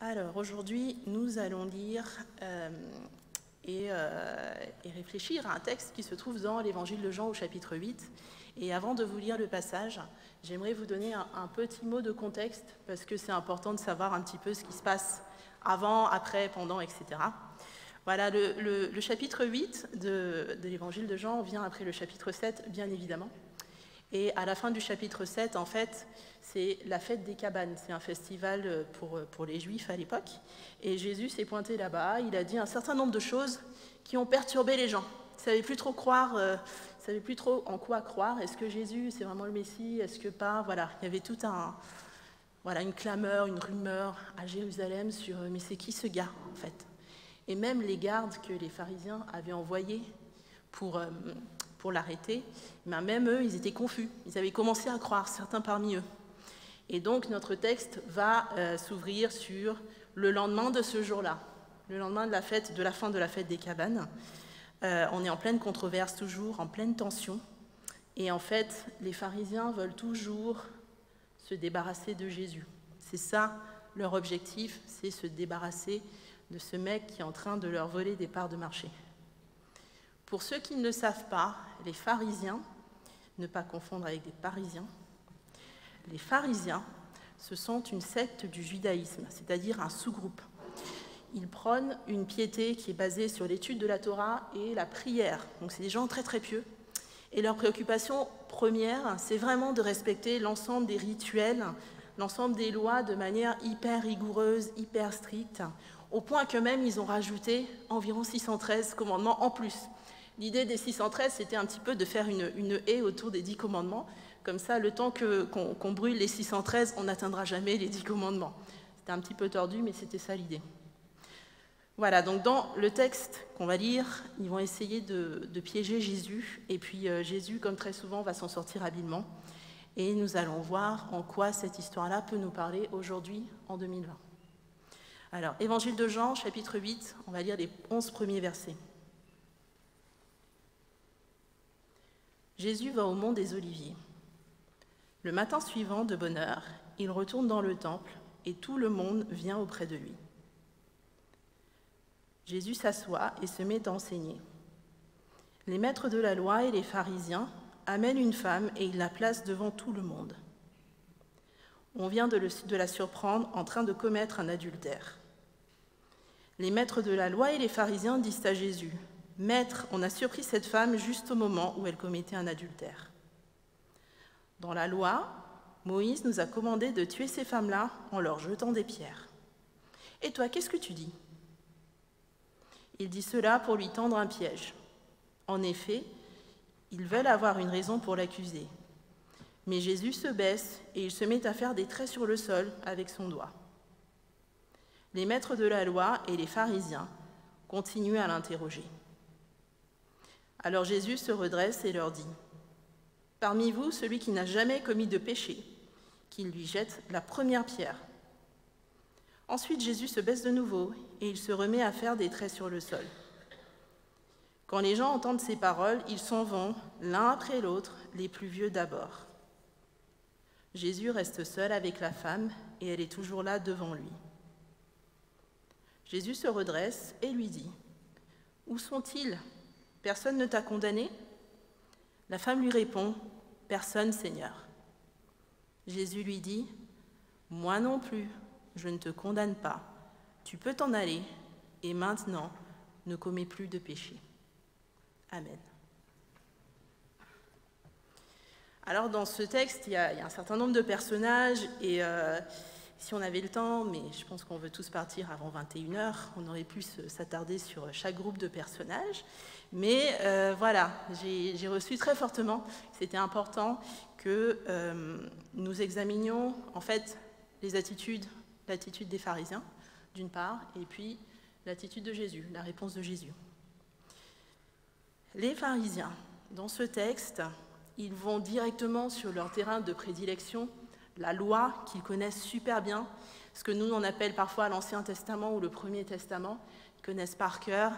Alors aujourd'hui, nous allons lire et réfléchir à un texte qui se trouve dans l'Évangile de Jean au chapitre 8. Et avant de vous lire le passage, j'aimerais vous donner un petit mot de contexte parce que c'est important de savoir un petit peu ce qui se passe avant, après, pendant, etc. Voilà, le chapitre 8 de l'Évangile de Jean vient après le chapitre 7, bien évidemment. Et à la fin du chapitre 7, en fait, c'est la fête des cabanes. C'est un festival pour les Juifs à l'époque. Et Jésus s'est pointé là-bas. Il a dit un certain nombre de choses qui ont perturbé les gens. Ils ne savaient plus trop savaient plus trop en quoi croire. Est-ce que Jésus, c'est vraiment le Messie? Est-ce que pas? Voilà, il y avait tout une clameur, une rumeur à Jérusalem sur mais c'est qui ce gars, en fait? Et même les gardes que les pharisiens avaient envoyés pour l'arrêter, même eux, ils étaient confus. Ils avaient commencé à croire, certains parmi eux. Et donc, notre texte va s'ouvrir sur le lendemain de ce jour-là, le lendemain de la fin de la fête des cabanes. On est en pleine controverse, toujours en pleine tension. Et en fait, les pharisiens veulent toujours se débarrasser de Jésus. C'est ça leur objectif, c'est se débarrasser de ce mec qui est en train de leur voler des parts de marché. Pour ceux qui ne le savent pas, les pharisiens, ne pas confondre avec des parisiens, les pharisiens, ce sont une secte du judaïsme, c'est-à-dire un sous-groupe. Ils prônent une piété qui est basée sur l'étude de la Torah et la prière. Donc c'est des gens très très pieux. Et leur préoccupation première, c'est vraiment de respecter l'ensemble des rituels, l'ensemble des lois de manière hyper rigoureuse, hyper stricte, au point que même ils ont rajouté environ 613 commandements en plus. L'idée des 613, c'était un petit peu de faire une haie autour des 10 commandements. Comme ça, le temps qu'on brûle les 613, on n'atteindra jamais les 10 commandements. C'était un petit peu tordu, mais c'était ça l'idée. Voilà, donc dans le texte qu'on va lire, ils vont essayer de piéger Jésus. Et puis Jésus, comme très souvent, va s'en sortir habilement. Et nous allons voir en quoi cette histoire-là peut nous parler aujourd'hui, en 2020. Alors, Évangile de Jean, chapitre 8, on va lire les 11 premiers versets. Jésus va au mont des Oliviers. Le matin suivant, de bonne heure, il retourne dans le temple et tout le monde vient auprès de lui. Jésus s'assoit et se met à enseigner. Les maîtres de la loi et les pharisiens amènent une femme et ils la placent devant tout le monde. On vient de la surprendre en train de commettre un adultère. Les maîtres de la loi et les pharisiens disent à Jésus : « Maître, on a surpris cette femme juste au moment où elle commettait un adultère. Dans la loi, Moïse nous a commandé de tuer ces femmes-là en leur jetant des pierres. Et toi, qu'est-ce que tu dis ?» Il dit cela pour lui tendre un piège. En effet, ils veulent avoir une raison pour l'accuser. Mais Jésus se baisse et il se met à faire des traits sur le sol avec son doigt. Les maîtres de la loi et les pharisiens continuent à l'interroger. Alors Jésus se redresse et leur dit : « Parmi vous, celui qui n'a jamais commis de péché, qu'il lui jette la première pierre. » Ensuite, Jésus se baisse de nouveau et il se remet à faire des traits sur le sol. Quand les gens entendent ces paroles, ils s'en vont, l'un après l'autre, les plus vieux d'abord. Jésus reste seul avec la femme et elle est toujours là devant lui. Jésus se redresse et lui dit : « Où sont-ils ? Personne ne t'a condamné ? » La femme lui répond : « Personne, Seigneur. » Jésus lui dit : « Moi non plus, je ne te condamne pas. Tu peux t'en aller et maintenant, ne commets plus de péché. » Amen. Alors dans ce texte, il y a un certain nombre de personnages et si on avait le temps, mais je pense qu'on veut tous partir avant 21h, on aurait pu s'attarder sur chaque groupe de personnages. Mais voilà, j'ai reçu très fortement, c'était important que nous examinions en fait l'attitude des pharisiens, d'une part, et puis l'attitude de Jésus, la réponse de Jésus. Les pharisiens, dans ce texte, ils vont directement sur leur terrain de prédilection, la loi qu'ils connaissent super bien, ce que nous on appelle parfois l'Ancien Testament ou le Premier Testament, ils connaissent par cœur.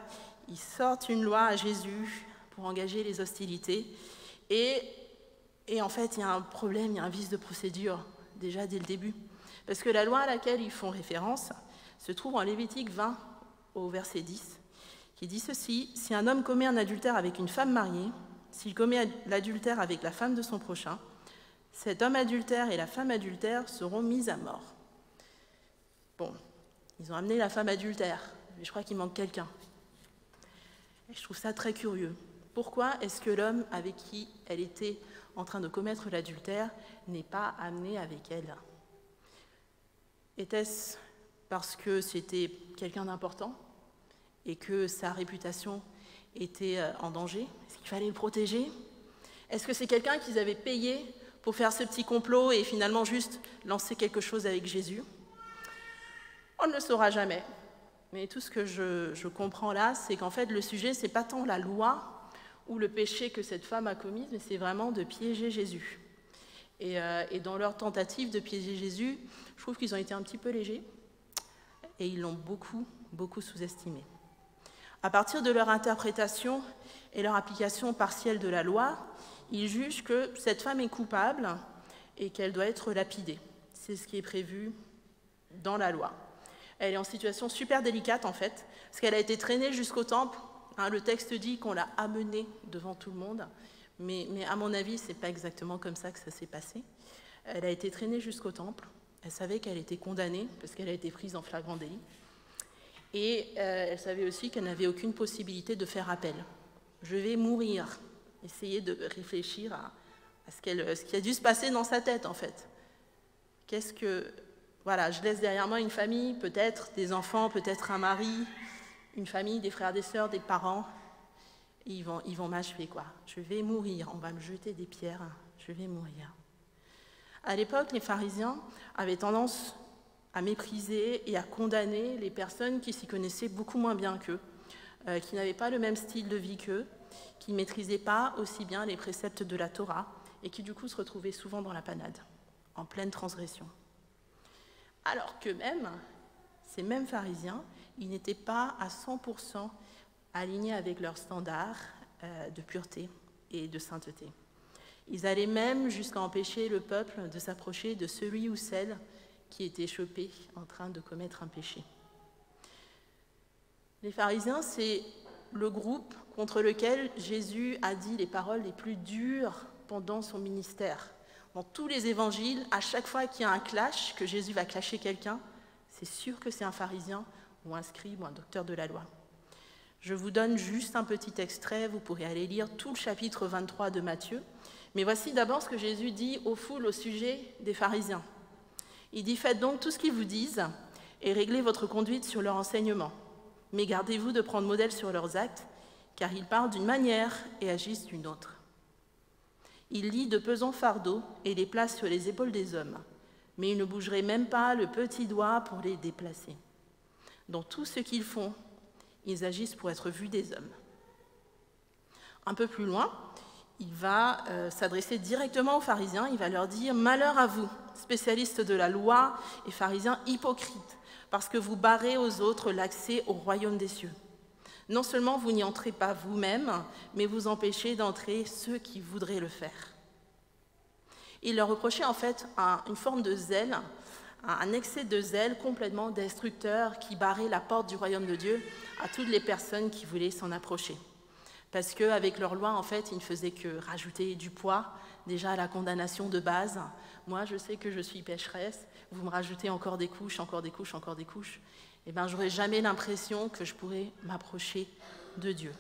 Ils sortent une loi à Jésus pour engager les hostilités. Et en fait, il y a un problème, il y a un vice de procédure, déjà dès le début. Parce que la loi à laquelle ils font référence, se trouve en Lévitique 20 au verset 10, qui dit ceci: « Si un homme commet un adultère avec une femme mariée, s'il commet l'adultère avec la femme de son prochain, cet homme adultère et la femme adultère seront mis à mort. » Bon, ils ont amené la femme adultère, mais je crois qu'il manque quelqu'un. Et je trouve ça très curieux. Pourquoi est-ce que l'homme avec qui elle était en train de commettre l'adultère n'est pas amené avec elle? Était-ce parce que c'était quelqu'un d'important et que sa réputation était en danger? Est-ce qu'il fallait le protéger? Est-ce que c'est quelqu'un qu'ils avaient payé pour faire ce petit complot et finalement juste lancer quelque chose avec Jésus? On ne le saura jamais. Mais tout ce que je comprends là, c'est qu'en fait, le sujet, c'est pas tant la loi ou le péché que cette femme a commis, mais c'est vraiment de piéger Jésus. Et dans leur tentative de piéger Jésus, je trouve qu'ils ont été un petit peu légers et ils l'ont beaucoup sous-estimé. À partir de leur interprétation et leur application partielle de la loi, ils jugent que cette femme est coupable et qu'elle doit être lapidée. C'est ce qui est prévu dans la loi. Elle est en situation super délicate en fait, parce qu'elle a été traînée jusqu'au temple. Le texte dit qu'on l'a amenée devant tout le monde, mais à mon avis, ce n'est pas exactement comme ça que ça s'est passé. Elle a été traînée jusqu'au temple. Elle savait qu'elle était condamnée, parce qu'elle a été prise en flagrant délit. Et elle savait aussi qu'elle n'avait aucune possibilité de faire appel. Je vais mourir. Essayer de réfléchir à ce qui a dû se passer dans sa tête, en fait. Voilà, je laisse derrière moi une famille, peut-être des enfants, peut-être un mari, une famille, des frères, des sœurs, des parents. Et ils vont m'achever, quoi. Je vais mourir, on va me jeter des pierres, je vais mourir. À l'époque, les pharisiens avaient tendance à mépriser et à condamner les personnes qui s'y connaissaient beaucoup moins bien qu'eux, qui n'avaient pas le même style de vie qu'eux, qui ne maîtrisaient pas aussi bien les préceptes de la Torah et qui du coup se retrouvaient souvent dans la panade, en pleine transgression. Alors que même, ces mêmes pharisiens, ils n'étaient pas à 100% alignés avec leurs standards de pureté et de sainteté. Ils allaient même jusqu'à empêcher le peuple de s'approcher de celui ou celle qui était chopé en train de commettre un péché. Les pharisiens, c'est le groupe contre lequel Jésus a dit les paroles les plus dures pendant son ministère. Dans tous les évangiles, à chaque fois qu'il y a un clash, que Jésus va clasher quelqu'un, c'est sûr que c'est un pharisien ou un scribe ou un docteur de la loi. Je vous donne juste un petit extrait, vous pourrez aller lire tout le chapitre 23 de Matthieu. Mais voici d'abord ce que Jésus dit aux foules au sujet des pharisiens. Il dit « Faites donc tout ce qu'ils vous disent et réglez votre conduite sur leur enseignement. Mais gardez-vous de prendre modèle sur leurs actes, car ils parlent d'une manière et agissent d'une autre. Ils lient de pesants fardeaux et les placent sur les épaules des hommes, mais ils ne bougeraient même pas le petit doigt pour les déplacer. Dans tout ce qu'ils font, ils agissent pour être vus des hommes. » Un peu plus loin, il va s'adresser directement aux pharisiens, il va leur dire « Malheur à vous, spécialistes de la loi et pharisiens hypocrites, parce que vous barrez aux autres l'accès au royaume des cieux. Non seulement vous n'y entrez pas vous-même, mais vous empêchez d'entrer ceux qui voudraient le faire. » Il leur reprochait en fait une forme de zèle, un excès de zèle complètement destructeur qui barrait la porte du royaume de Dieu à toutes les personnes qui voulaient s'en approcher. Parce qu'avec leur loi, en fait, ils ne faisaient que rajouter du poids déjà à la condamnation de base. Moi, je sais que je suis pécheresse, vous me rajoutez encore des couches, encore des couches, encore des couches. Eh bien, j'aurais jamais l'impression que je pourrais m'approcher de Dieu.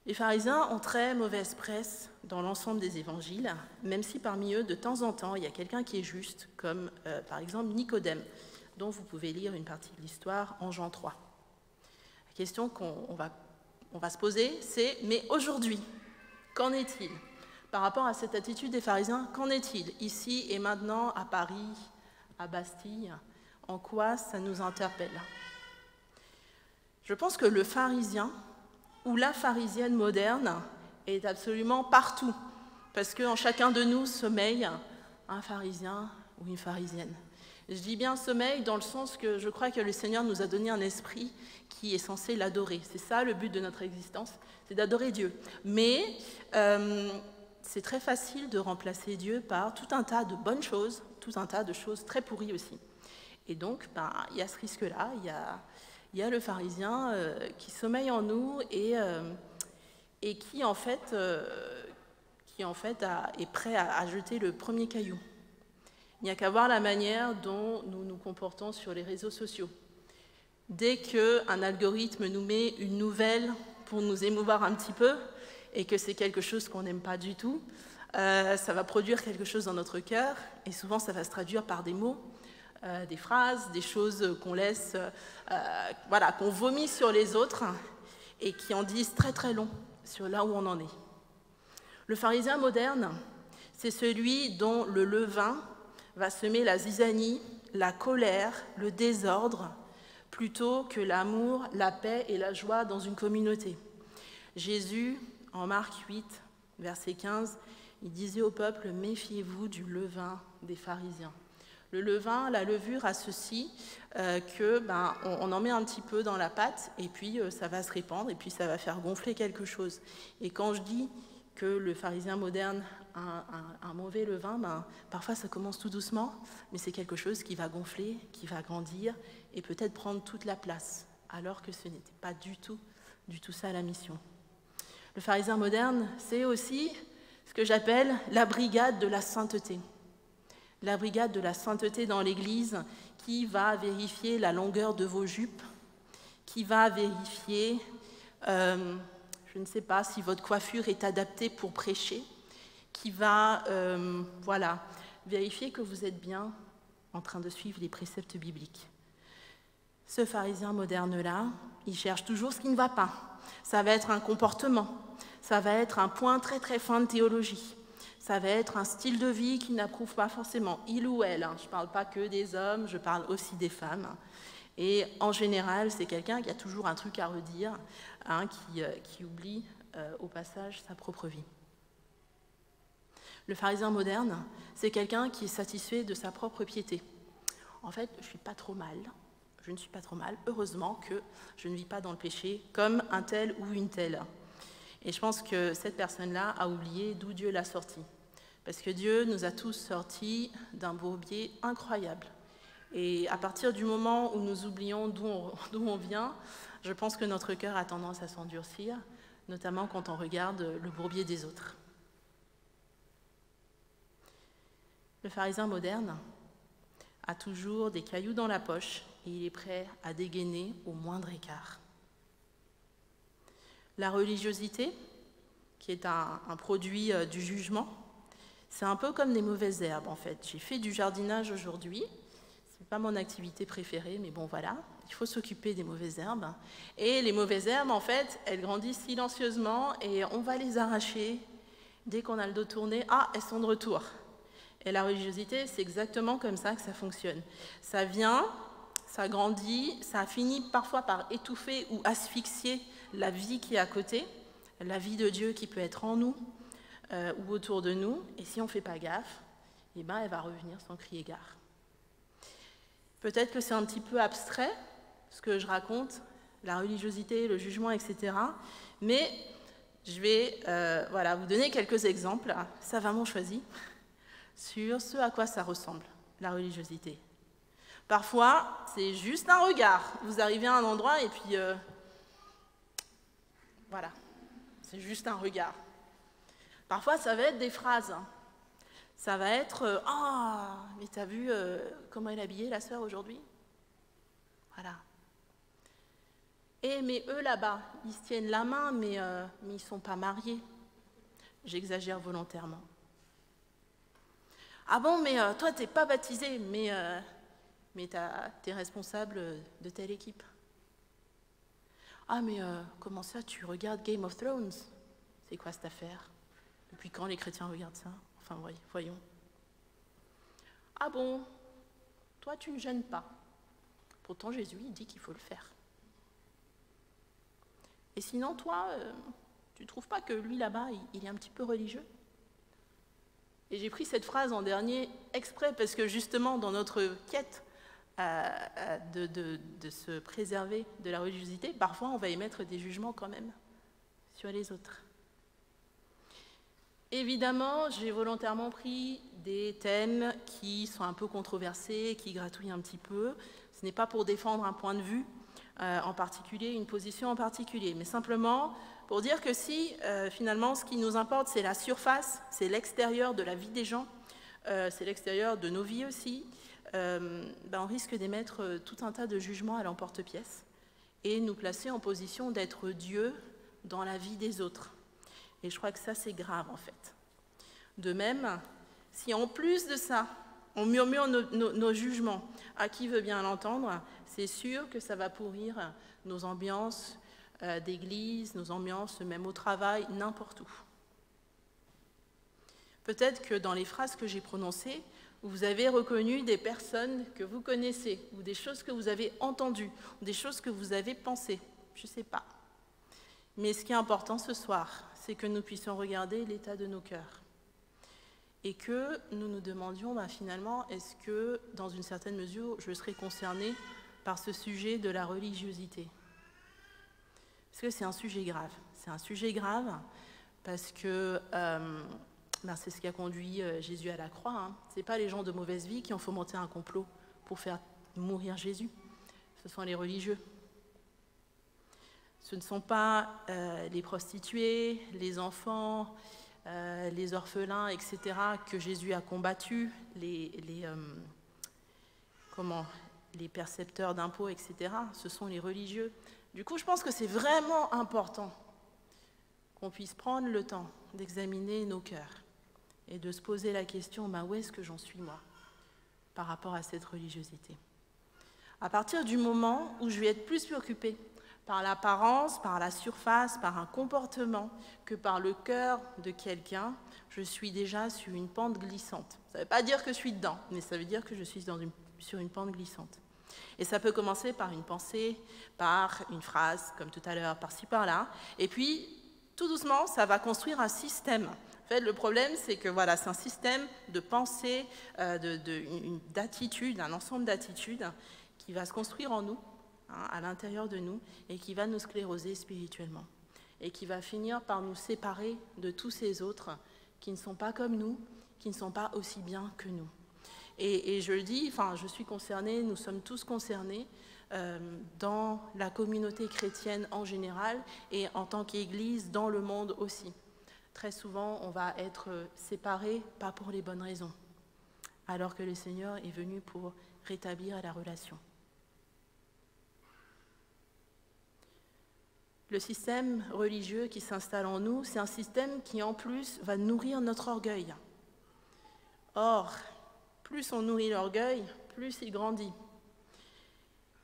Les pharisiens ont très mauvaise presse dans l'ensemble des évangiles, même si parmi eux, de temps en temps, il y a quelqu'un qui est juste, comme par exemple Nicodème, dont vous pouvez lire une partie de l'histoire en Jean 3. La question qu'on va se poser, c'est « Mais aujourd'hui, qu'en est-il » Par rapport à cette attitude des pharisiens, qu'en est-il ici et maintenant à Paris, à Bastille? En quoi ça nous interpelle? Je pense que le pharisien ou la pharisienne moderne est absolument partout, parce qu'en chacun de nous sommeille un pharisien ou une pharisienne. Je dis bien sommeil dans le sens que je crois que le Seigneur nous a donné un esprit qui est censé l'adorer. C'est ça le but de notre existence, c'est d'adorer Dieu. Mais c'est très facile de remplacer Dieu par tout un tas de bonnes choses, tout un tas de choses très pourries aussi. Et donc, il y a ce risque-là, il y a le pharisien qui sommeille en nous et qui, en fait, est prêt à jeter le premier caillou. Il n'y a qu'à voir la manière dont nous nous comportons sur les réseaux sociaux. Dès qu'un algorithme nous met une nouvelle pour nous émouvoir un petit peu, et que c'est quelque chose qu'on n'aime pas du tout, ça va produire quelque chose dans notre cœur, et souvent ça va se traduire par des mots, des phrases, des choses qu'on laisse, qu'on vomit sur les autres, et qui en disent très très long sur là où on en est. Le pharisien moderne, c'est celui dont le levain va semer la zizanie, la colère, le désordre, plutôt que l'amour, la paix et la joie dans une communauté. Jésus, en Marc 8, verset 15, il disait au peuple « Méfiez-vous du levain des pharisiens ». Le levain, la levure a ceci, on en met un petit peu dans la pâte et puis ça va se répandre et puis ça va faire gonfler quelque chose. Et quand je dis que le pharisien moderne a un mauvais levain, parfois ça commence tout doucement, mais c'est quelque chose qui va gonfler, qui va grandir et peut-être prendre toute la place, alors que ce n'était pas du tout ça la mission. Le pharisien moderne, c'est aussi ce que j'appelle la brigade de la sainteté. La brigade de la sainteté dans l'Église qui va vérifier la longueur de vos jupes, qui va vérifier, je ne sais pas, si votre coiffure est adaptée pour prêcher, qui va vérifier que vous êtes bien en train de suivre les préceptes bibliques. Ce pharisien moderne-là, il cherche toujours ce qui ne va pas. Ça va être un comportement, ça va être un point très très fin de théologie, ça va être un style de vie qu'il n'approuve pas forcément, il ou elle. Je ne parle pas que des hommes, je parle aussi des femmes. Et en général, c'est quelqu'un qui a toujours un truc à redire, qui oublie au passage sa propre vie. Le pharisien moderne, c'est quelqu'un qui est satisfait de sa propre piété. En fait, je ne suis pas trop mal. Heureusement que je ne vis pas dans le péché comme un tel ou une telle. Et je pense que cette personne-là a oublié d'où Dieu l'a sortie. Parce que Dieu nous a tous sortis d'un bourbier incroyable. Et à partir du moment où nous oublions d'où on vient, je pense que notre cœur a tendance à s'endurcir, notamment quand on regarde le bourbier des autres. Le pharisien moderne a toujours des cailloux dans la poche et il est prêt à dégainer au moindre écart. La religiosité, qui est un produit du jugement, c'est un peu comme des mauvaises herbes en fait. J'ai fait du jardinage aujourd'hui, c'est pas mon activité préférée, mais bon voilà, il faut s'occuper des mauvaises herbes. Et les mauvaises herbes en fait, elles grandissent silencieusement et on va les arracher dès qu'on a le dos tourné. Ah, elles sont de retour. Et la religiosité, c'est exactement comme ça que ça fonctionne. Ça vient, ça grandit, ça finit parfois par étouffer ou asphyxier la vie qui est à côté, la vie de Dieu qui peut être en nous ou autour de nous. Et si on ne fait pas gaffe, elle va revenir sans crier gare. Peut-être que c'est un petit peu abstrait, ce que je raconte, la religiosité, le jugement, etc. Mais je vais vous donner quelques exemples, savamment choisis, sur ce à quoi ça ressemble, la religiosité. Parfois, c'est juste un regard. Vous arrivez à un endroit et puis, c'est juste un regard. Parfois, ça va être des phrases. Ça va être « Ah, mais t'as vu comment elle est habillée, la sœur, aujourd'hui ?» Voilà. « Mais eux, là-bas, ils se tiennent la main, mais ils ne sont pas mariés. » J'exagère volontairement. « Ah bon, mais toi, tu n'es pas baptisé, mais tu es responsable de telle équipe. »« Ah, mais comment ça, tu regardes Game of Thrones ? C'est quoi cette affaire ? Depuis quand les chrétiens regardent ça ? Enfin, voyons. »« Ah bon, toi, tu ne jeûnes pas. Pourtant, Jésus, il dit qu'il faut le faire. » « Et sinon, toi, tu ne trouves pas que lui, là-bas, il est un petit peu religieux ? » Et j'ai pris cette phrase en dernier exprès parce que justement, dans notre quête de se préserver de la religiosité, parfois on va émettre des jugements quand même sur les autres. Évidemment, j'ai volontairement pris des thèmes qui sont un peu controversés, qui gratouillent un petit peu. Ce n'est pas pour défendre un point de vue en particulier, une position en particulier, mais simplement pour dire que si finalement ce qui nous importe c'est la surface, c'est l'extérieur de la vie des gens, c'est l'extérieur de nos vies aussi, on risque d'émettre tout un tas de jugements à l'emporte-pièce et nous placer en position d'être Dieu dans la vie des autres. Et je crois que ça, c'est grave, en fait. De même, si en plus de ça, on murmure nos jugements à qui veut bien l'entendre, c'est sûr que ça va pourrir nos ambiances d'église, nos ambiances même au travail, n'importe où. Peut-être que dans les phrases que j'ai prononcées, vous avez reconnu des personnes que vous connaissez, ou des choses que vous avez entendues, ou des choses que vous avez pensées, je ne sais pas. Mais ce qui est important ce soir, c'est que nous puissions regarder l'état de nos cœurs. Et que nous nous demandions finalement, est-ce que dans une certaine mesure, je serai concernée par ce sujet de la religiosité? Parce que c'est un sujet grave. C'est un sujet grave parce que c'est ce qui a conduit Jésus à la croix. Hein. Ce n'est pas les gens de mauvaise vie qui ont fomenté un complot pour faire mourir Jésus. Ce sont les religieux. Ce ne sont pas les prostituées, les enfants, les orphelins, etc., que Jésus a combattus, les percepteurs d'impôts, etc. Ce sont les religieux. Du coup, je pense que c'est vraiment important qu'on puisse prendre le temps d'examiner nos cœurs et de se poser la question, où est-ce que j'en suis moi par rapport à cette religiosité? À partir du moment où je vais être plus préoccupée par l'apparence, par la surface, par un comportement, que par le cœur de quelqu'un, je suis déjà sur une pente glissante. Ça ne veut pas dire que je suis dedans, mais ça veut dire que je suis sur une pente glissante. Et ça peut commencer par une pensée, par une phrase, comme tout à l'heure, par-ci, par-là. Et puis, tout doucement, ça va construire un système. En fait, le problème, c'est que c'est un système de pensée, d'attitude, un ensemble d'attitudes qui va se construire en nous, à l'intérieur de nous, et qui va nous scléroser spirituellement, et qui va finir par nous séparer de tous ces autres qui ne sont pas comme nous, qui ne sont pas aussi bien que nous. Et je le dis, je suis concernée, nous sommes tous concernés dans la communauté chrétienne en général, et en tant qu'Église dans le monde aussi. Très souvent, on va être séparés, pas pour les bonnes raisons, alors que le Seigneur est venu pour rétablir la relation. Le système religieux qui s'installe en nous, c'est un système qui, en plus, va nourrir notre orgueil. Or, plus on nourrit l'orgueil, plus il grandit.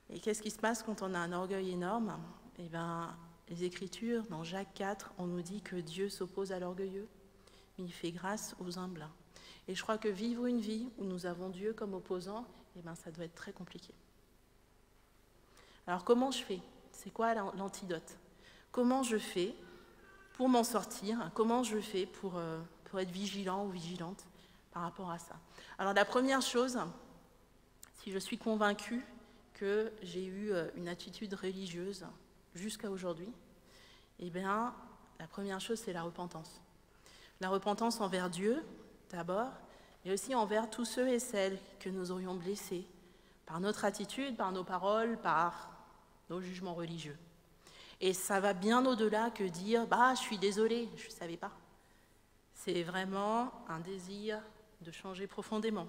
Et qu'est-ce qui se passe quand on a un orgueil énorme? Les Écritures, dans Jacques 4, on nous dit que Dieu s'oppose à l'orgueilleux, mais il fait grâce aux humbles. Et je crois que vivre une vie où nous avons Dieu comme opposant, ça doit être très compliqué. Alors comment je fais? C'est quoi l'antidote? Comment je fais pour m'en sortir? Comment je fais pour être vigilant ou vigilante par rapport à ça? Alors la première chose, si je suis convaincue que j'ai eu une attitude religieuse jusqu'à aujourd'hui, la première chose, c'est la repentance. La repentance envers Dieu, d'abord, mais aussi envers tous ceux et celles que nous aurions blessés par notre attitude, par nos paroles, par nos jugements religieux. Et ça va bien au-delà que dire « je suis désolée, je ne savais pas ». C'est vraiment un désir de changer profondément,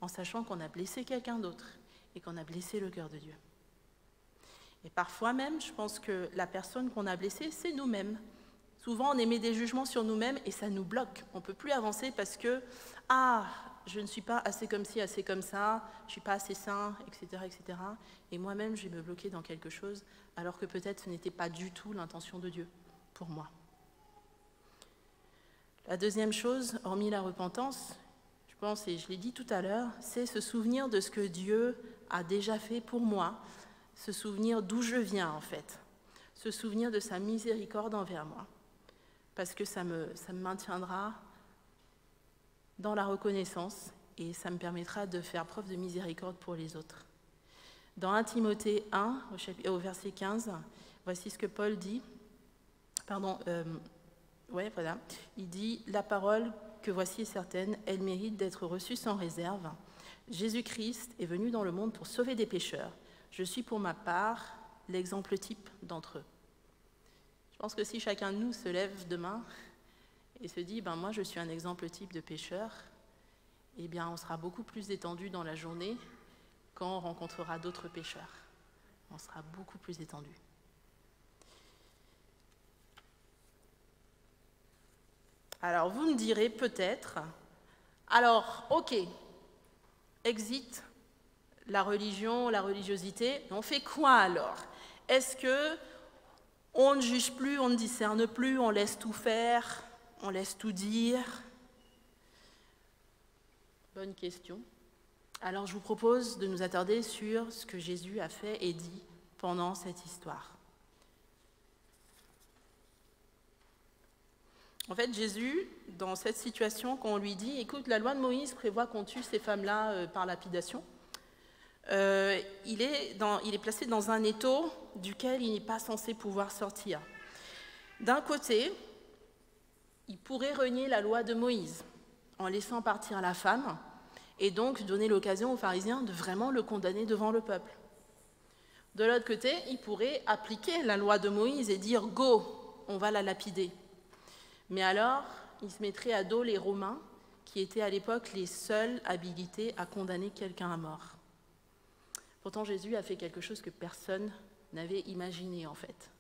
en sachant qu'on a blessé quelqu'un d'autre et qu'on a blessé le cœur de Dieu. Et parfois même, je pense que la personne qu'on a blessée, c'est nous-mêmes. Souvent, on émet des jugements sur nous-mêmes et ça nous bloque. On ne peut plus avancer parce que « je ne suis pas assez comme ci, assez comme ça, je ne suis pas assez saint, etc. etc. » Et moi-même, je vais me bloquer dans quelque chose, alors que peut-être ce n'était pas du tout l'intention de Dieu pour moi. La deuxième chose, hormis la repentance, je pense, et je l'ai dit tout à l'heure, c'est se souvenir de ce que Dieu a déjà fait pour moi, se souvenir d'où je viens en fait, se souvenir de sa miséricorde envers moi, parce que ça me maintiendra dans la reconnaissance et ça me permettra de faire preuve de miséricorde pour les autres. Dans 1 Timothée 1, au verset 15, voici ce que Paul dit. Ouais, voilà. Il dit « La parole que voici est certaine, elle mérite d'être reçue sans réserve. Jésus-Christ est venu dans le monde pour sauver des pécheurs. Je suis pour ma part l'exemple type d'entre eux. » Je pense que si chacun de nous se lève demain et se dit « moi, je suis un exemple type de pécheur », eh bien, on sera beaucoup plus détendu dans la journée quand on rencontrera d'autres pécheurs. On sera beaucoup plus détendu. Alors, vous me direz peut-être, alors, ok, exit la religion, la religiosité, on fait quoi alors? Est-ce que on ne juge plus, on ne discerne plus, on laisse tout faire, on laisse tout dire? Bonne question. Alors, je vous propose de nous attarder sur ce que Jésus a fait et dit pendant cette histoire. En fait, Jésus, dans cette situation, quand on lui dit « Écoute, la loi de Moïse prévoit qu'on tue ces femmes-là par lapidation », il est placé dans un étau duquel il n'est pas censé pouvoir sortir. D'un côté, il pourrait renier la loi de Moïse en laissant partir la femme et donc donner l'occasion aux pharisiens de vraiment le condamner devant le peuple. De l'autre côté, il pourrait appliquer la loi de Moïse et dire « Go, on va la lapider ». Mais alors, il se mettrait à dos les Romains, qui étaient à l'époque les seuls habilités à condamner quelqu'un à mort. Pourtant, Jésus a fait quelque chose que personne n'avait imaginé, en fait.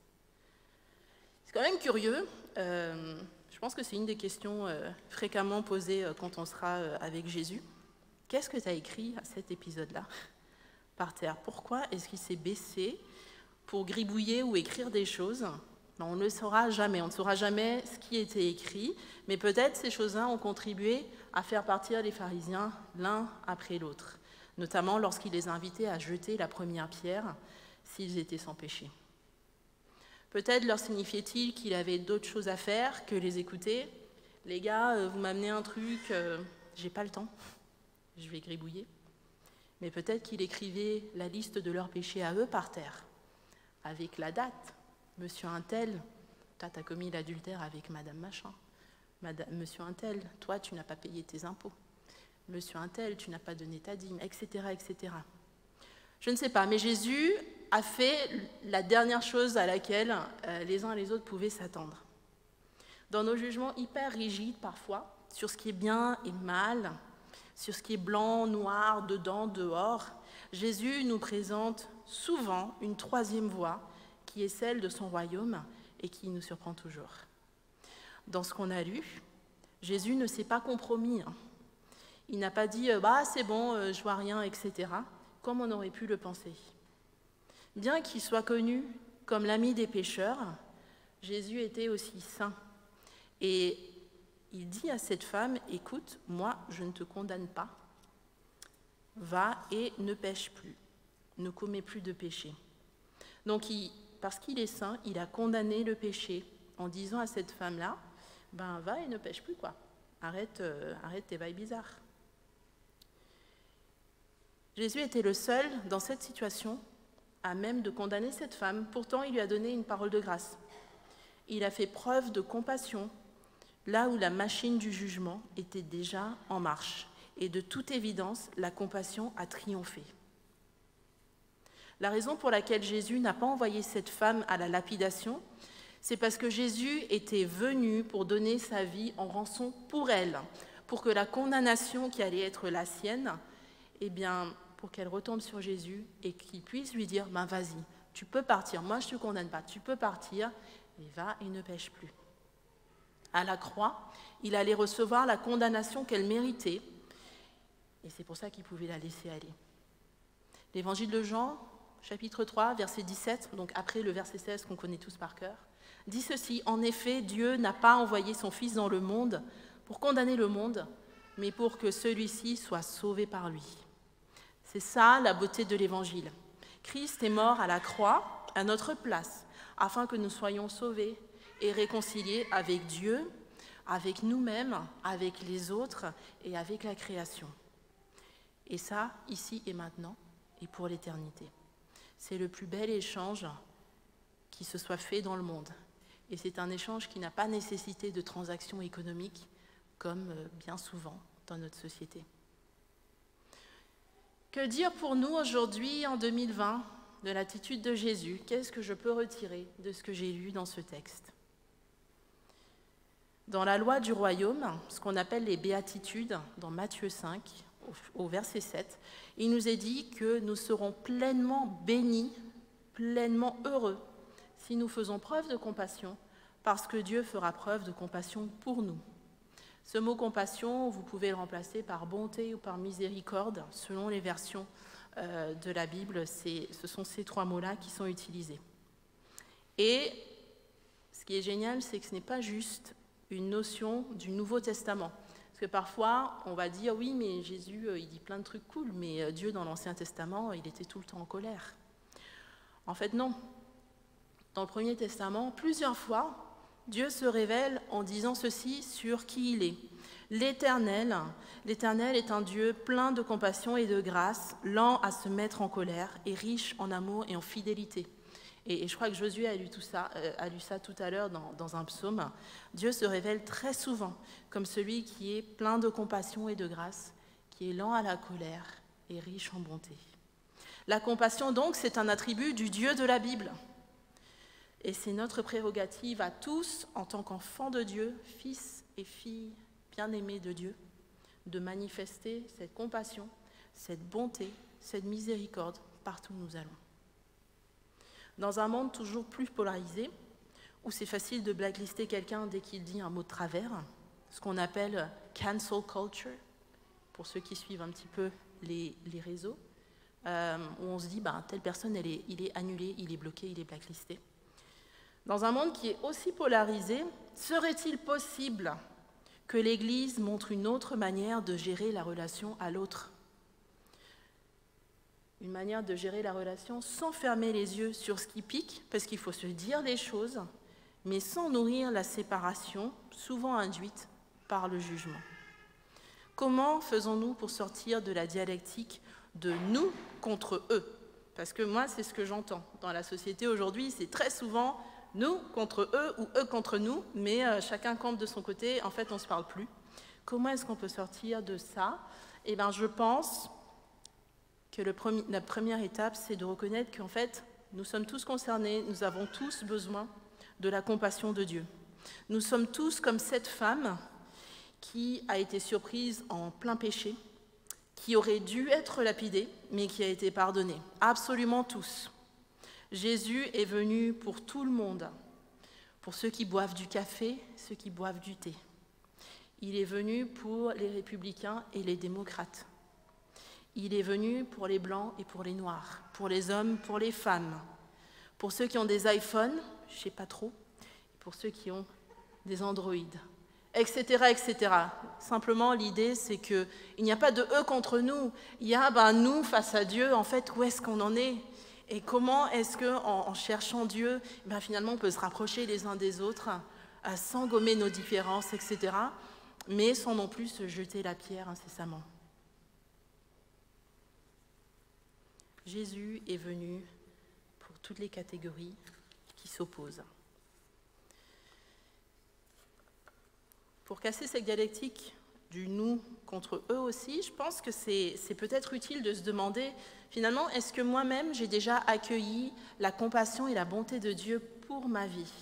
C'est quand même curieux. Je pense que c'est une des questions fréquemment posées quand on sera avec Jésus. Qu'est-ce que tu as écrit à cet épisode-là, par terre? Pourquoi est-ce qu'il s'est baissé pour gribouiller ou écrire des choses? On ne le saura jamais, on ne saura jamais ce qui était écrit, mais peut-être ces choses-là ont contribué à faire partir les pharisiens l'un après l'autre, notamment lorsqu'il les invitait à jeter la première pierre s'ils étaient sans péché. Peut-être leur signifiait-il qu'il avait d'autres choses à faire que les écouter. « Les gars, vous m'amenez un truc, j'ai pas le temps, je vais gribouiller. » Mais peut-être qu'il écrivait la liste de leurs péchés à eux par terre, avec la date. Monsieur Untel, toi, tu as commis l'adultère avec Madame Machin. Monsieur Untel, toi, tu n'as pas payé tes impôts. Monsieur Untel, tu n'as pas donné ta dîme, etc., etc. Je ne sais pas, mais Jésus a fait la dernière chose à laquelle les uns et les autres pouvaient s'attendre. Dans nos jugements hyper rigides, parfois, sur ce qui est bien et mal, sur ce qui est blanc, noir, dedans, dehors, Jésus nous présente souvent une troisième voie, qui est celle de son royaume et qui nous surprend toujours. Dans ce qu'on a lu, Jésus ne s'est pas compromis. Il n'a pas dit « c'est bon, je vois rien, etc. » comme on aurait pu le penser. Bien qu'il soit connu comme l'ami des pécheurs, Jésus était aussi saint. Et il dit à cette femme « Écoute, moi, je ne te condamne pas. Va et ne pêche plus, ne commets plus de péché. » Donc, parce qu'il est saint, il a condamné le péché en disant à cette femme-là, va et ne pêche plus, quoi. Arrête tes bails bizarres. Jésus était le seul, dans cette situation, à même de condamner cette femme. Pourtant, il lui a donné une parole de grâce. Il a fait preuve de compassion, là où la machine du jugement était déjà en marche. Et de toute évidence, la compassion a triomphé. La raison pour laquelle Jésus n'a pas envoyé cette femme à la lapidation, c'est parce que Jésus était venu pour donner sa vie en rançon pour elle, pour que la condamnation qui allait être la sienne, pour qu'elle retombe sur Jésus et qu'il puisse lui dire « vas-y, tu peux partir, moi je ne te condamne pas, tu peux partir, mais va et ne pêche plus. » À la croix, il allait recevoir la condamnation qu'elle méritait, et c'est pour ça qu'il pouvait la laisser aller. L'évangile de Jean, chapitre 3, verset 17, donc après le verset 16 qu'on connaît tous par cœur, dit ceci: « En effet, Dieu n'a pas envoyé son Fils dans le monde pour condamner le monde, mais pour que celui-ci soit sauvé par lui. » C'est ça la beauté de l'Évangile. Christ est mort à la croix, à notre place, afin que nous soyons sauvés et réconciliés avec Dieu, avec nous-mêmes, avec les autres et avec la création. Et ça, ici et maintenant, et pour l'éternité. C'est le plus bel échange qui se soit fait dans le monde. Et c'est un échange qui n'a pas nécessité de transactions économiques, comme bien souvent dans notre société. Que dire pour nous aujourd'hui, en 2020, de l'attitude de Jésus? Qu'est-ce que je peux retirer de ce que j'ai lu dans ce texte? Dans la loi du royaume, ce qu'on appelle les béatitudes, dans Matthieu 5, au verset 7, il nous est dit que nous serons pleinement bénis, pleinement heureux, si nous faisons preuve de compassion, parce que Dieu fera preuve de compassion pour nous. Ce mot compassion, vous pouvez le remplacer par bonté ou par miséricorde, selon les versions de la Bible. Ce sont ces trois mots-là qui sont utilisés. Et ce qui est génial, c'est que ce n'est pas juste une notion du Nouveau Testament. Parce que parfois, on va dire, oui, mais Jésus, il dit plein de trucs cool, mais Dieu, dans l'Ancien Testament, il était tout le temps en colère. En fait, non. Dans le Premier Testament, plusieurs fois, Dieu se révèle en disant ceci sur qui il est. L'Éternel est un Dieu plein de compassion et de grâce, lent à se mettre en colère et riche en amour et en fidélité. Et je crois que Josué a lu ça tout à l'heure dans un psaume. Dieu se révèle très souvent comme celui qui est plein de compassion et de grâce, qui est lent à la colère et riche en bonté. La compassion, donc, c'est un attribut du Dieu de la Bible. Et c'est notre prérogative à tous, en tant qu'enfants de Dieu, fils et filles bien-aimés de Dieu, de manifester cette compassion, cette bonté, cette miséricorde partout où nous allons. Dans un monde toujours plus polarisé, où c'est facile de blacklister quelqu'un dès qu'il dit un mot de travers, ce qu'on appelle cancel culture, pour ceux qui suivent un petit peu les réseaux, où on se dit, telle personne, il est annulé, il est bloqué, il est blacklisté. Dans un monde qui est aussi polarisé, serait-il possible que l'Église montre une autre manière de gérer la relation à l'autre? Une manière de gérer la relation sans fermer les yeux sur ce qui pique, parce qu'il faut se dire les choses, mais sans nourrir la séparation, souvent induite par le jugement. Comment faisons-nous pour sortir de la dialectique de nous contre eux? Parce que moi, c'est ce que j'entends. Dans la société aujourd'hui, c'est très souvent nous contre eux ou eux contre nous, mais chacun campe de son côté, en fait, on ne se parle plus. Comment est-ce qu'on peut sortir de ça? Eh bien, je pense que la première étape, c'est de reconnaître qu'en fait, nous sommes tous concernés, nous avons tous besoin de la compassion de Dieu. Nous sommes tous comme cette femme qui a été surprise en plein péché, qui aurait dû être lapidée, mais qui a été pardonnée. Absolument tous. Jésus est venu pour tout le monde, pour ceux qui boivent du café, ceux qui boivent du thé. Il est venu pour les républicains et les démocrates. Il est venu pour les blancs et pour les noirs, pour les hommes, pour les femmes, pour ceux qui ont des iPhones, je ne sais pas trop, pour ceux qui ont des Android, etc., etc. Simplement, l'idée, c'est qu'il n'y a pas de eux contre nous. Il y a nous face à Dieu, en fait, où est-ce qu'on en est? Et comment est-ce qu'en cherchant Dieu, finalement, on peut se rapprocher les uns des autres, sans gommer nos différences, etc., mais sans non plus se jeter la pierre incessamment. Jésus est venu pour toutes les catégories qui s'opposent. Pour casser cette dialectique du nous contre eux aussi, je pense que c'est peut-être utile de se demander, finalement, est-ce que moi-même j'ai déjà accueilli la compassion et la bonté de Dieu pour ma vie?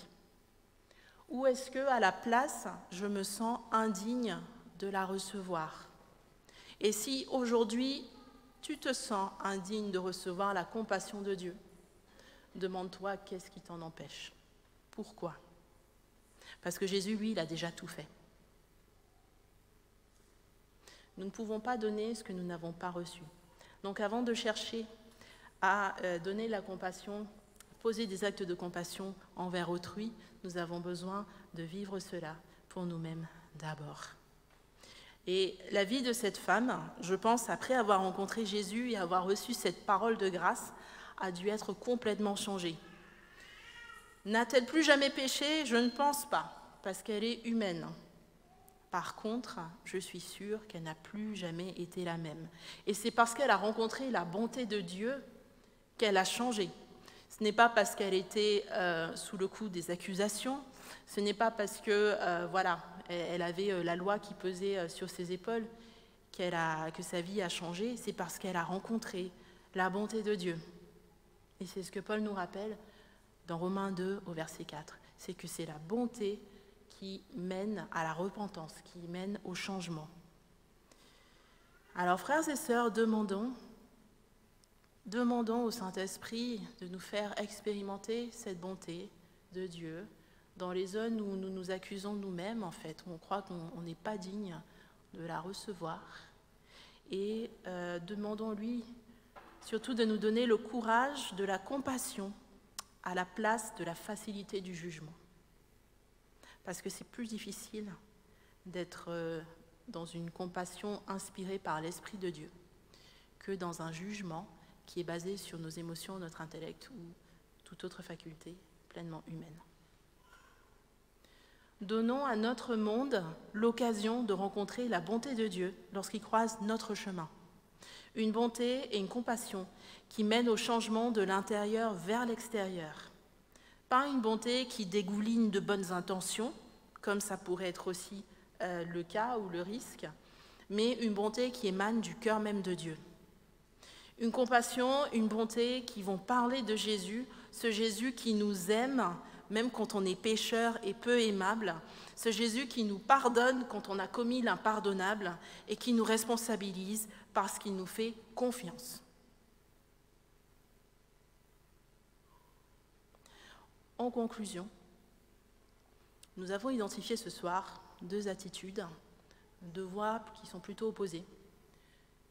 Ou est-ce qu'à la place, je me sens indigne de la recevoir? Et si aujourd'hui, tu te sens indigne de recevoir la compassion de Dieu, demande-toi qu'est-ce qui t'en empêche. Pourquoi? Parce que Jésus, lui, il a déjà tout fait. Nous ne pouvons pas donner ce que nous n'avons pas reçu. Donc avant de chercher à donner la compassion, poser des actes de compassion envers autrui, nous avons besoin de vivre cela pour nous-mêmes d'abord. Et la vie de cette femme, je pense, après avoir rencontré Jésus et avoir reçu cette parole de grâce, a dû être complètement changée. N'a-t-elle plus jamais péché? Je ne pense pas, parce qu'elle est humaine. Par contre, je suis sûre qu'elle n'a plus jamais été la même. Et c'est parce qu'elle a rencontré la bonté de Dieu qu'elle a changé. Ce n'est pas parce qu'elle était sous le coup des accusations, ce n'est pas parce que, voilà, elle avait la loi qui pesait sur ses épaules que sa vie a changé, c'est parce qu'elle a rencontré la bonté de Dieu. Et c'est ce que Paul nous rappelle dans Romains 2 au verset 4. C'est que c'est la bonté qui mène à la repentance, qui mène au changement. Alors, frères et sœurs, demandons au Saint-Esprit de nous faire expérimenter cette bonté de Dieu dans les zones où nous nous accusons nous-mêmes, en fait, où on croit qu'on n'est pas digne de la recevoir. Et demandons-lui surtout de nous donner le courage de la compassion à la place de la facilité du jugement. Parce que c'est plus difficile d'être dans une compassion inspirée par l'Esprit de Dieu que dans un jugement qui est basé sur nos émotions, notre intellect ou toute autre faculté pleinement humaine. Donnons à notre monde l'occasion de rencontrer la bonté de Dieu lorsqu'il croise notre chemin. Une bonté et une compassion qui mènent au changement de l'intérieur vers l'extérieur. Pas une bonté qui dégouline de bonnes intentions, comme ça pourrait être aussi le cas ou le risque, mais une bonté qui émane du cœur même de Dieu. Une compassion, une bonté qui vont parler de Jésus, ce Jésus qui nous aime, même quand on est pécheur et peu aimable, ce Jésus qui nous pardonne quand on a commis l'impardonnable et qui nous responsabilise parce qu'il nous fait confiance. En conclusion, nous avons identifié ce soir deux attitudes, deux voies qui sont plutôt opposées.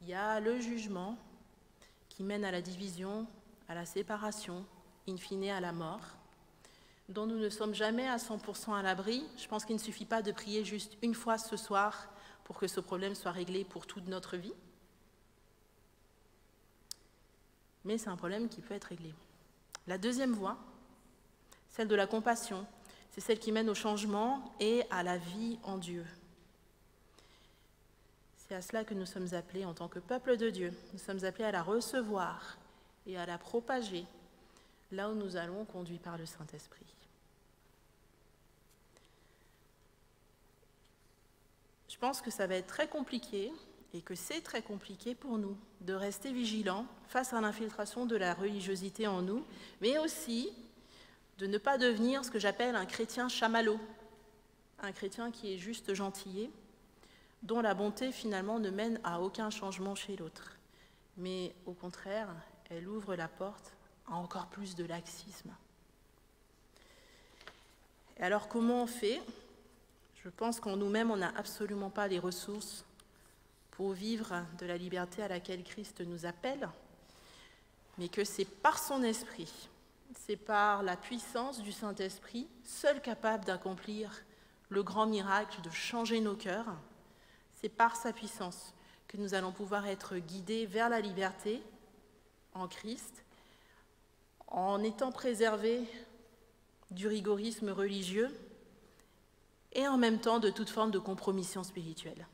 Il y a le jugement qui mène à la division, à la séparation, in fine à la mort, dont nous ne sommes jamais à 100% à l'abri. Je pense qu'il ne suffit pas de prier juste une fois ce soir pour que ce problème soit réglé pour toute notre vie. Mais c'est un problème qui peut être réglé. La deuxième voie, celle de la compassion, c'est celle qui mène au changement et à la vie en Dieu. C'est à cela que nous sommes appelés en tant que peuple de Dieu. Nous sommes appelés à la recevoir et à la propager là où nous allons, conduits par le Saint-Esprit. Je pense que ça va être très compliqué et que c'est très compliqué pour nous de rester vigilants face à l'infiltration de la religiosité en nous, mais aussi de ne pas devenir ce que j'appelle un chrétien chamallow, un chrétien qui est juste gentillet, dont la bonté finalement ne mène à aucun changement chez l'autre. Mais au contraire, elle ouvre la porte à encore plus de laxisme. Et alors comment on fait ? Je pense qu'en nous-mêmes, on n'a absolument pas les ressources pour vivre de la liberté à laquelle Christ nous appelle, mais que c'est par son esprit, c'est par la puissance du Saint-Esprit, seul capable d'accomplir le grand miracle de changer nos cœurs. C'est par sa puissance que nous allons pouvoir être guidés vers la liberté en Christ, en étant préservés du rigorisme religieux et en même temps de toute forme de compromission spirituelle.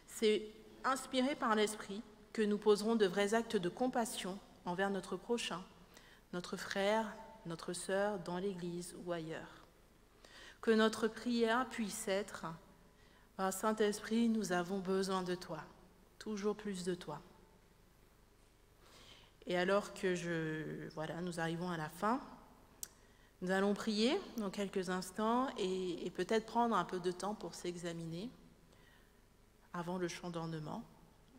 C'est inspiré par l'Esprit que nous poserons de vrais actes de compassion envers notre prochain, notre frère, notre sœur dans l'Église ou ailleurs. Que notre prière puisse être « Ah, Saint-Esprit, nous avons besoin de toi, toujours plus de toi. » Et alors que nous arrivons à la fin, nous allons prier dans quelques instants et peut-être prendre un peu de temps pour s'examiner avant le chant d'ornement,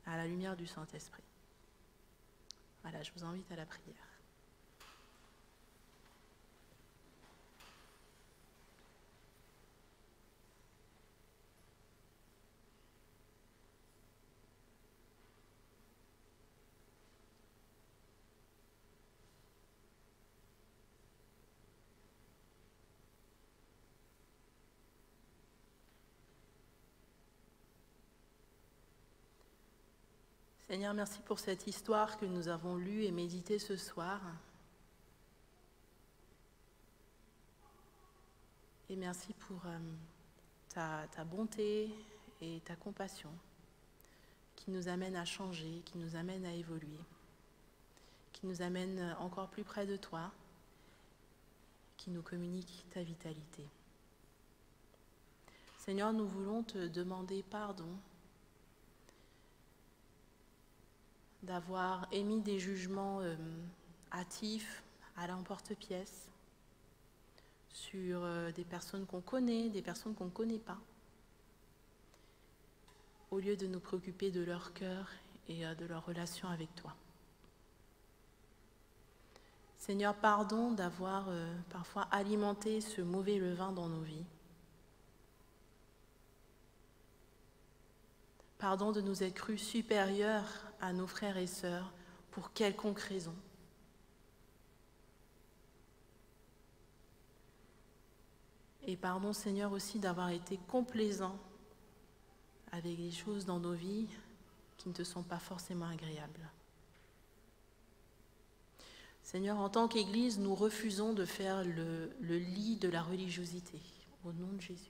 à la lumière du Saint-Esprit. Voilà, je vous invite à la prière. Seigneur, merci pour cette histoire que nous avons lue et méditée ce soir. Et merci pour ta bonté et ta compassion qui nous amène à changer, qui nous amène à évoluer, qui nous amène encore plus près de toi qui nous communique ta vitalité. Seigneur, nous voulons te demander pardon d'avoir émis des jugements hâtifs, à l'emporte-pièce, sur des personnes qu'on connaît, des personnes qu'on ne connaît pas, au lieu de nous préoccuper de leur cœur et de leur relation avec toi. Seigneur, pardon d'avoir parfois alimenté ce mauvais levain dans nos vies. Pardon de nous être crus supérieurs à nos frères et sœurs pour quelconque raison. Et pardon, Seigneur, aussi d'avoir été complaisant avec des choses dans nos vies qui ne te sont pas forcément agréables. Seigneur, en tant qu'Église, nous refusons de faire le lit de la religiosité, au nom de Jésus.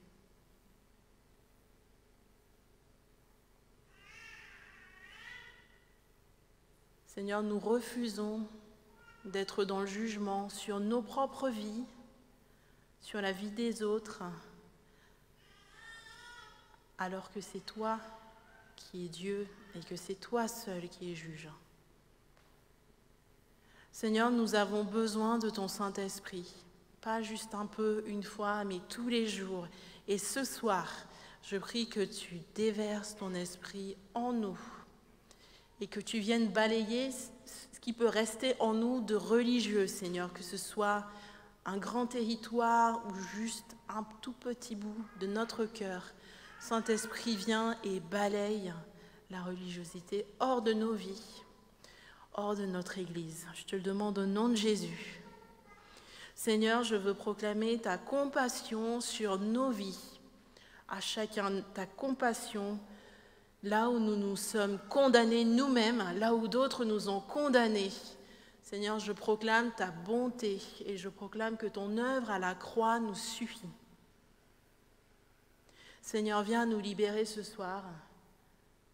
Seigneur, nous refusons d'être dans le jugement sur nos propres vies, sur la vie des autres, alors que c'est toi qui es Dieu et que c'est toi seul qui es juge. Seigneur, nous avons besoin de ton Saint-Esprit, pas juste un peu, une fois, mais tous les jours. Et ce soir, je prie que tu déverses ton esprit en nous et que tu viennes balayer ce qui peut rester en nous de religieux, Seigneur, que ce soit un grand territoire ou juste un tout petit bout de notre cœur. Saint-Esprit, viens et balaye la religiosité hors de nos vies, hors de notre Église. Je te le demande au nom de Jésus. Seigneur, je veux proclamer ta compassion sur nos vies, à chacun ta compassion, là où nous nous sommes condamnés nous-mêmes, là où d'autres nous ont condamnés. Seigneur, je proclame ta bonté et je proclame que ton œuvre à la croix nous suffit. Seigneur, viens nous libérer ce soir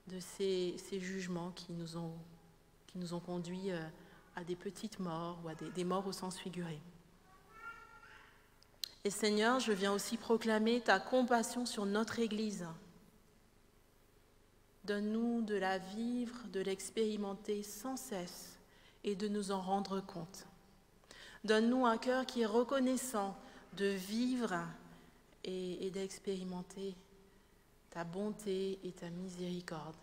de ces jugements qui nous ont conduits à des petites morts ou à des morts au sens figuré. Et Seigneur, je viens aussi proclamer ta compassion sur notre Église. Donne-nous de la vivre, de l'expérimenter sans cesse et de nous en rendre compte. Donne-nous un cœur qui est reconnaissant de vivre et d'expérimenter ta bonté et ta miséricorde.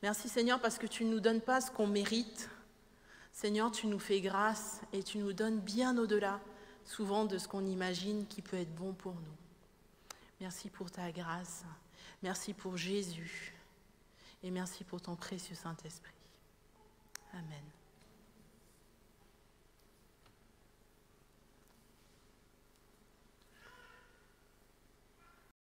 Merci Seigneur parce que tu ne nous donnes pas ce qu'on mérite. Seigneur, tu nous fais grâce et tu nous donnes bien au-delà, souvent de ce qu'on imagine qui peut être bon pour nous. Merci pour ta grâce. Merci pour Jésus. Et merci pour ton précieux Saint-Esprit. Amen.